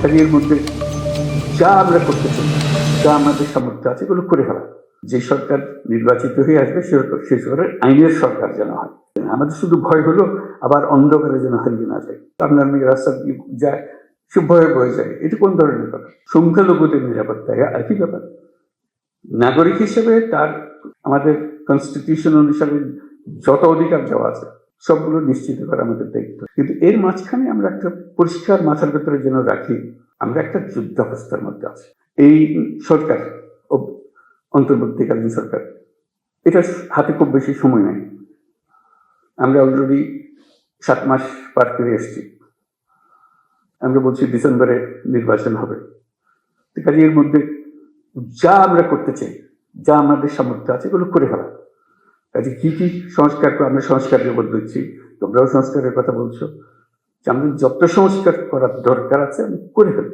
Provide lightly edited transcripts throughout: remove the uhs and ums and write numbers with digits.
কাজে এর মধ্যে যা আমরা করতে চাই, যা আমাদের সামর্থ্য আছে এগুলো করে ফেলা। যে সরকার নির্বাচিত হয়ে আসবে সে সরকারের আইনের সরকার যেন হয়। আমাদের শুধু ভয় হলো আবার অন্ধকারে যেন হারিয়ে না যায়, আপনার মেয়ে রাস্তা দিয়ে যায় সে ভয়ে ভয়ে যায়। এটা কোন ধরনের কথা? সংখ্যালঘুদের নিরাপত্তা একই ব্যাপার। নাগরিক হিসেবে তার আমাদের কনস্টিটিউশন অনুসারে যত অধিকার দেওয়া আছে সবগুলো নিশ্চিত করা আমাদের দায়িত্ব। কিন্তু এর মাঝখানে আমরা একটা পরিষ্কার মাথার ভেতরে যেন রাখি, আমরা একটা যুদ্ধাবস্থার মধ্যে আছি। এই সরকার, অন্তর্বর্তীকালীন সরকার, এটা হাতে খুব বেশি সময় নাই। আমরা অলরেডি 7 মাস পার করে এসেছি। আমরা বলছি ডিসেম্বরে নির্বাচন হবে। কাজে এর মধ্যে যা আমরা করতে চাই, যা আমাদের সামর্থ্য আছে এগুলো করে ফেলা। কাজে কি কি সংস্কার আমরা সংস্কারের উপর দিচ্ছি, তোমরাও সংস্কারের কথা বলছো, যে আমাদের যত সংস্কার করার দরকার আছে আমি করে ফেলি।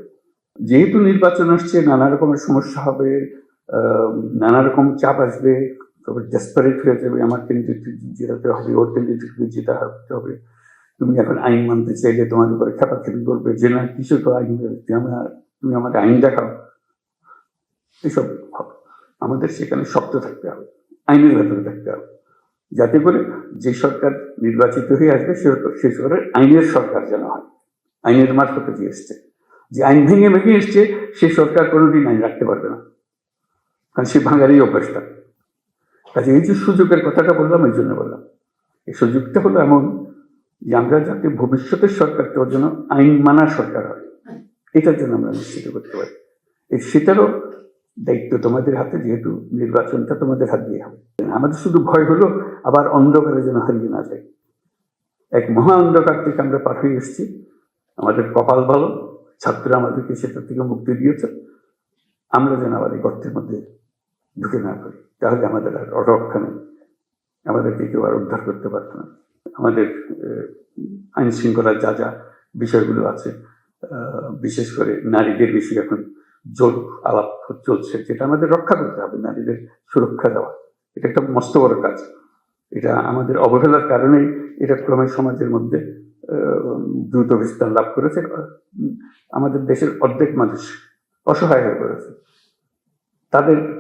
যেহেতু নির্বাচন আসছে, নানা রকমের সমস্যা হবে, নানা রকম চাপ আসবে, তবে ডেসপারেট হয়ে যাবে, আমার ক্যান্ডিডেট জেতাতে হবে, ওর ক্যান্ডিডেটকে জেতাতে হবে। তুমি এখন আইন মানতে চাইলে তোমার উপরে খেপাখেপি করবে যে না কিছু তো আইন, তুমি আমাকে আইন দেখাও। এসব হবে। আমাদের সেখানে শক্ত থাকতে হবে, আইনের ভেতরে থাকতে হবে, যাতে করে যে সরকার নির্বাচিত হয়ে আসবে সে সরকারের আইনের সরকার যেন হয়। আইনের মারফতে দিয়ে এসছে, যে আইন ভেঙে ভেঙে এসছে সে সরকার কোনোদিন আইন রাখতে পারবে না, কারণ সে ভাঙারই অভ্যাসটা। কাজে এই যে সুযোগের কথাটা বললাম, এই জন্য বললাম এই সুযোগটা হলো এমন যে আমরা যাতে ভবিষ্যতের সরকারটা যেন আইন মানার সরকার হয়, এটার জন্য আমরা নিশ্চিত করতে পারি। সেটারও দায়িত্ব তোমাদের হাতে, যেহেতু নির্বাচনটা তোমাদের হাত দিয়ে হবে। আমাদের শুধু ভয় হলো আবার অন্ধকারে যেন হারিয়ে না যায়। এক মহা অন্ধকার থেকে আমরা পার হয়ে এসেছি, আমাদের কপাল ভালো, ছাত্ররা আমাদেরকে সেটা থেকে মুক্তি দিয়েছে। আমরা যেন আবার এই গর্তের মধ্যে ঢুকে না করি, তাহলে আমাদের আর রক্ষা নেই, আমাদেরকে কেউ আর উদ্ধার করতে পারত না। আমাদের আইন শৃঙ্খলার যা যা বিষয়গুলো আছে, বিশেষ করে নারীদের বিষয়ে এখন জোর আলাপ চলছে, যেটা আমাদের রক্ষা করতে হবে, নারীদের সুরক্ষা দেওয়া। এটা একটা মস্ত বড় কাজ। এটা আমাদের অবহেলার কারণেই এটা ক্রমে সমাজের মধ্যে দ্রুত বিস্তার লাভ করেছে। আমাদের দেশের অর্ধেক মানুষ অসহায় হয়ে পড়েছে,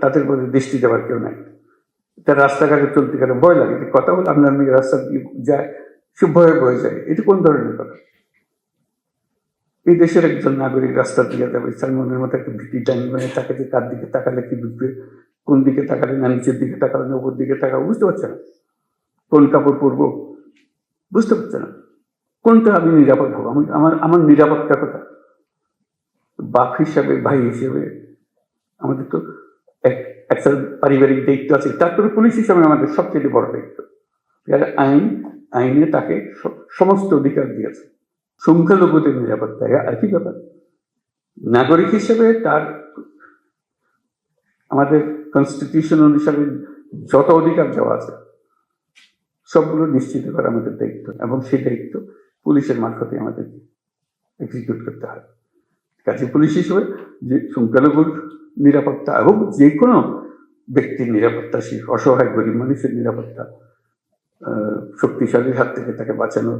তাদের প্রতি দৃষ্টি দেওয়ার কেউ নাই। তার রাস্তাঘাটে চলতে গেলে ভয় লাগে। কথা বলে আপনার মেয়ে রাস্তা দিয়ে যায় সে ভয়ে ভয়ে যায়। এটা কোন ধরনের কথা? এই দেশের একজন নাগরিক রাস্তা দিয়ে যাবে, তার মনের মতো একটা ভীতি টাইম, তাকে কার দিকে তাকালে কি বুঝবে, কোন দিকে তাকালে না নিচের দিকে তাকালে না উপর দিকে তাকাবো বুঝতে পারছে না, কোন কাপড় পরবো বুঝতে পারছে না, কোনটা আমি নিরাপদ হবো, আমার নিরাপত্তা কথা। বাপ হিসাবে, ভাই হিসেবে আমাদের তো একটা পারিবারিক দায়িত্ব আছে, তারপরে পুলিশ হিসাবে আমাদের সবচেয়ে বড় দায়িত্ব। আইনে তাকে সমস্ত অধিকার দিয়েছে। সংখ্যালঘুদের নিরাপত্তা একই ব্যাপার। নাগরিক হিসেবে তার আমাদের কনস্টিটিউশন অনুসারে যত অধিকার দেওয়া আছে সবগুলো নিশ্চিত করা আমাদের দায়িত্ব, এবং সেই দায়িত্ব পুলিশের মারফতে আমাদের এক্সিকিউট করতে হয়। কাজে পুলিশ হিসেবে যে সংখ্যালঘুর নিরাপত্তা এবং যে কোনো ব্যক্তির নিরাপত্তা, সে অসহায় গরিব মানুষের নিরাপত্তা, শক্তিশালীর হাত থেকে তাকে বাঁচানো,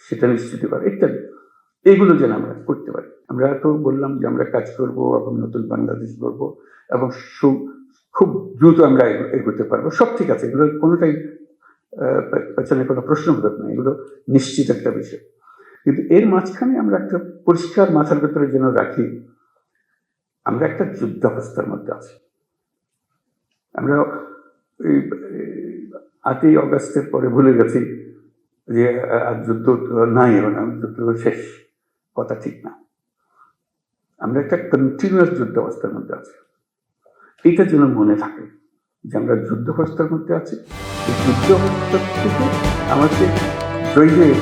সেটা নিশ্চিত করা ইত্যাদি, এইগুলো যেন আমরা করতে পারি। আমরা তো বললাম যে আমরা কাজ করব এবং নতুন বাংলাদেশ গড়ব, এবং খুব দ্রুত আমরা এগোতে পারবো। সব ঠিক আছে, এগুলো কোনোটাই পেছনে কোনো প্রশ্নবোধক নেই, এগুলো নিশ্চিত একটা বিষয়। কিন্তু এর মাঝখানে আমরা একটা পরিষ্কার মাথার ভেতরে যেন রাখি, আমরা একটা যুদ্ধাবস্থার মধ্যে আছি। আমরা 8ই অগাস্টের পরে ভুলে গেছি যে আর যুদ্ধ নাই, এখন যুদ্ধ শেষ, কথা ঠিক না। আমরা একটা কন্টিনিউয়াস যুদ্ধাবস্থার মধ্যে আছি। এটা যেন মনে থাকে যে আমরা যুদ্ধাবস্থার মধ্যে আছি। এই যুদ্ধাবস্থা থেকে আমাদের জয় হয়ে